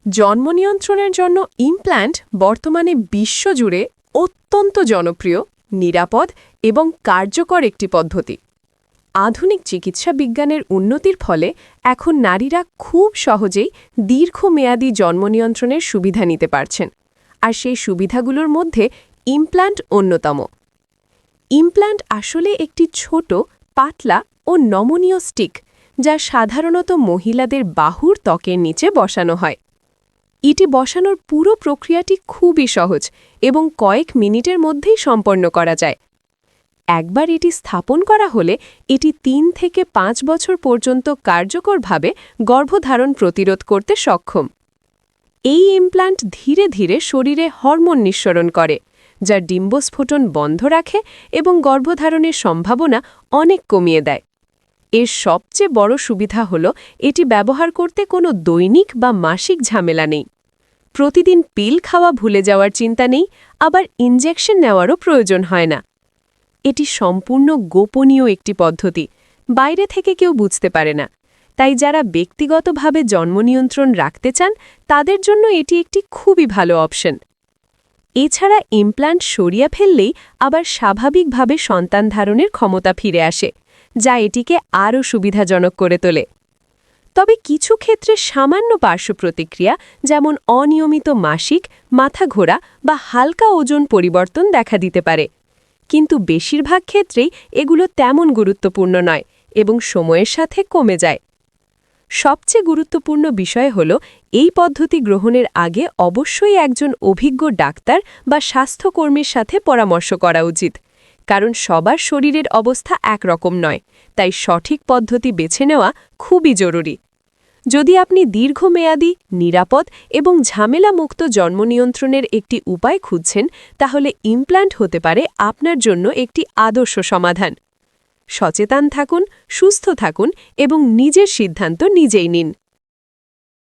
জন্ম নিয়ন্ত্রণের জন্য ইমপ্ল্যান্ট বর্তমানে বিশ্বজুড়ে অত্যন্ত জনপ্রিয়, নিরাপদ এবং কার্যকর একটি পদ্ধতি। আধুনিক চিকিৎসা বিজ্ঞানের উন্নতির ফলে এখন নারীরা খুব সহজেই দীর্ঘমেয়াদী জন্ম নিয়ন্ত্রণের সুবিধা নিতে পারছেন, আর সেই সুবিধাগুলোর মধ্যে ইমপ্ল্যান্ট অন্যতম। ইমপ্ল্যান্ট আসলে একটি ছোট, পাতলা ও নমনীয় স্টিক, যা সাধারণত মহিলাদের বাহুর ত্বকের নিচে বসানো হয়। এটি বসানোর পুরো প্রক্রিয়াটি খুবই সহজ এবং কয়েক মিনিটের মধ্যেই সম্পন্ন করা যায়। একবার এটি স্থাপন করা হলে এটি ৩ থেকে ৫ বছর পর্যন্ত কার্যকরভাবে গর্ভধারণ প্রতিরোধ করতে সক্ষম। এই ইমপ্ল্যান্ট ধীরে ধীরে শরীরে হরমোন নিঃসরণ করে, যা ডিম্বস্ফোটন বন্ধ রাখে এবং গর্ভধারণের সম্ভাবনা অনেক কমিয়ে দেয়। এর সবচেয়ে বড় সুবিধা হল এটি ব্যবহার করতে কোনো দৈনিক বা মাসিক ঝামেলা নেই। প্রতিদিন পিল খাওয়া ভুলে যাওয়ার চিন্তা নেই, আবার ইনজেকশন নেওয়ারও প্রয়োজন হয় না। এটি সম্পূর্ণ গোপনীয় একটি পদ্ধতি, বাইরে থেকে কেউ বুঝতে পারে না। তাই যারা ব্যক্তিগতভাবে জন্ম নিয়ন্ত্রণ রাখতে চান তাদের জন্য এটি একটি খুবই ভালো অপশন। এছাড়া ইমপ্ল্যান্ট সরিয়ে ফেললেই আবার স্বাভাবিকভাবে সন্তান ধারণের ক্ষমতা ফিরে আসে, যা এটিকে আরও সুবিধাজনক করে তোলে। তবে কিছু ক্ষেত্রে সামান্য পার্শ্ব প্রতিক্রিয়া, যেমন অনিয়মিত মাসিক, মাথা ঘোরা বা হালকা ওজন পরিবর্তন দেখা দিতে পারে, কিন্তু বেশিরভাগ ক্ষেত্রেই এগুলো তেমন গুরুত্বপূর্ণ নয় এবং সময়ের সাথে কমে যায়। সবচেয়ে গুরুত্বপূর্ণ বিষয় হল এই পদ্ধতি গ্রহণের আগে অবশ্যই একজন অভিজ্ঞ ডাক্তার বা স্বাস্থ্যকর্মীর সাথে পরামর্শ করা উচিত, কারণ সবার শরীরের অবস্থা একরকম নয়, তাই সঠিক পদ্ধতি বেছে নেওয়া খুবই জরুরি। যদি আপনি দীর্ঘমেয়াদী, নিরাপদ এবং ঝামেলামুক্ত জন্ম নিয়ন্ত্রণের একটি উপায় খুঁজছেন, তাহলে ইমপ্ল্যান্ট হতে পারে আপনার জন্য একটি আদর্শ সমাধান। সচেতন থাকুন, সুস্থ থাকুন এবং নিজের সিদ্ধান্ত নিজেই নিন।